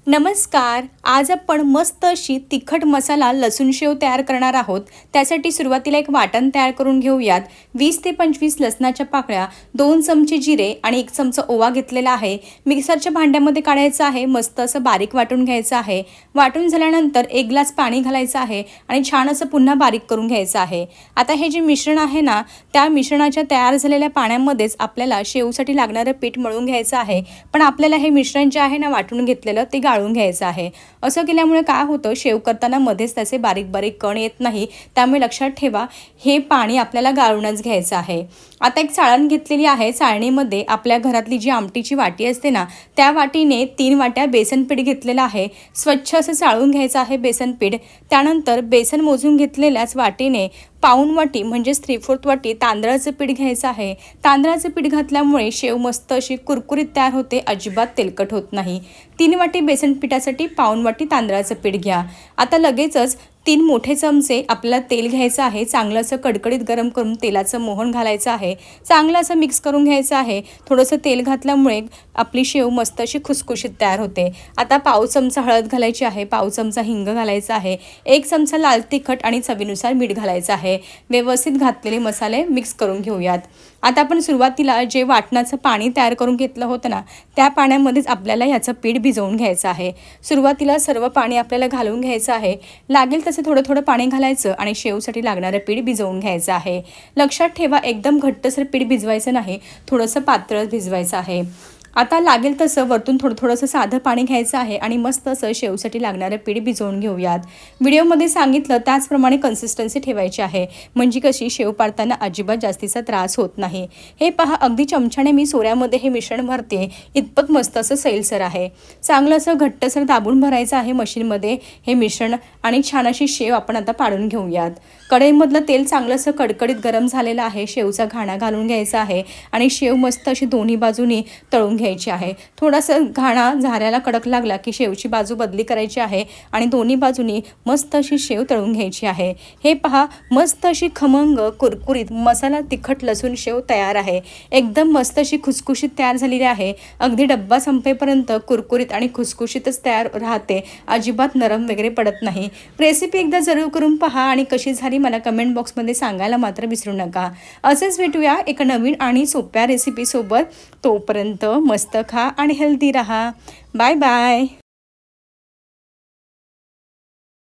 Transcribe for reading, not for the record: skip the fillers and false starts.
नमस्कार. आज आपण मस्त अशी तिखट मसाला लसूण शेव तयार करणार आहोत. त्यासाठी सुरुवातीला एक वाटण तयार करून घेऊयात. 20 ते 25 लसणाच्या पाकळ्या, 2 चमचे जिरे आणि 1 चमचा ओवा घेतलेला आहे. मिक्सरच्या भांड्यामध्ये काढायचं आहे. मस्त असं बारीक वाटून घ्यायचं आहे. वाटून झाल्यानंतर 1 ग्लास पाणी घालायचं आहे आणि छान असं पुन्हा बारीक करून घ्यायचं आहे. आता हे जे मिश्रण आहे ना, त्या मिश्रणाच्या तयार झालेल्या पाण्यामध्येच आपल्याला शेवसाठी लागणारं पीठ मळून घ्यायचं आहे. पण आपल्याला हे मिश्रण जे आहे ना वाटून घेतलेलं ते गाळून घ्यायचं आहे. असं केल्यामुळे काय होतं, शेव करताना मध्येच त्याचे बारीक बारीक कण येत नाही. त्यामुळे लक्षात ठेवा, हे पाणी आपल्याला गाळूनच घ्यायचं आहे. आता एक चाळण घेतलेली आहे. चाळणीमध्ये आपल्या घरातली जी आमटीची वाटी असते ना, त्या वाटीने 3 वाट्या बेसन पीठ घेतलेलं आहे. स्वच्छ असं चाळून घ्यायचं आहे बेसन पीठ. त्यानंतर बेसन मोजून घेतलेल्याच वाटीने पाऊण वाटी म्हणजेच 3/4 वाटी तांदळाचं पीठ घ्यायचं आहे. तांदळाचं पीठ घातल्यामुळे शेव मस्त अशी कुरकुरीत तयार होते, अजिबात तेलकट होत नाही. 3 वाटी बेसन पिठासाठी पाऊण वाटी तांदळाचं पीठ घ्या. आता लगेचच 3 मोठे चमचे आपल्याला तेल घ्यायचं आहे. चांगलं असं कडकडीत गरम करून तेलाचं मोहन घालायचं आहे. चांगलं असं मिक्स करून घ्यायचं आहे. थोडंसं तेल घातल्यामुळे आपली शेव मस्त अशी खुसखुशीत तयार होते. आता पाव चमचा हळद घालायची आहे. पाव चमचा हिंग घालायचा आहे. 1 चमचा लाल तिखट आणि चवीनुसार मीठ घालायचं आहे. व्यवस्थित घातलेले मसाले मिक्स करून घेऊयात. आता आपण सुरुवातीला जे वाटणाचं पाणी तयार करून घेतलं होतं ना, त्या पाण्यामध्येच आपल्याला ह्याचं पीठ भिजवून घ्यायचं आहे. सुरुवातीला सर्व पाणी आपल्याला घालून घ्यायचं आहे. लागेल तसं थोडं थोडं पाणी घालायचं आणि शेवसाठी लागणारं पीठ भिजवून घ्यायचं आहे. लक्षात ठेवा, एकदम घट्टसर पीठ भिजवायचं नाही, थोडंसं पातळ भिजवायचं आहे. आता लागेल तसं वरतून थोडंसं साधं पाणी घ्यायचं आहे आणि मस्त असं शेवसाठी लागणारं पीठ भिजवून घेऊयात. व्हिडिओमध्ये सांगितलं त्याचप्रमाणे कन्सिस्टन्सी ठेवायची आहे, म्हणजे कशी शेव पाडताना अजिबात जास्तीचा त्रास होत नाही. हे पहा, अगदी चमच्याने मी सोऱ्यामध्ये हे मिश्रण भरते. इतपत मस्त असं सैलसर आहे. चांगलं असं घट्टसर दाबून भरायचं आहे मशीनमध्ये हे मिश्रण आणि छान अशी शेव आपण आता पाडून घेऊयात. कढईमधलं तेल चांगलं असं कडकडीत गरम झालेलं आहे. शेवचा घाणा घालून घ्यायचा आहे आणि शेव मस्त अशी दोन्ही बाजूनी तळून घ्यायची आहे. थोडासा घाणा झाऱ्याला कडक लागला की शेवची बाजू बदली करायची आहे आणि दोन्ही बाजूनी मस्त अशी शेव तळून घ्यायची आहे. हे पहा, मस्त अशी खमंग कुरकुरीत मसाला तिखट लसूण शेव तयार आहे. एकदम मस्त अशी खुसखुशीत तयार झालेली आहे. अगदी डब्बा संपेपर्यंत कुरकुरीत आणि खुसखुशीतच तयार राहते, अजिबात नरम वगैरे पडत नाही. रेसिपी एकदा जरूर करून पहा आणि कशी झाली मला कमेंट बॉक्समध्ये सांगायला मात्र विसरू नका. असेच भेटूया एका नवीन आणि सोप्या रेसिपीसोबत. तोपर्यंत मस्त खा आणि हेल्दी राहा. Bye bye.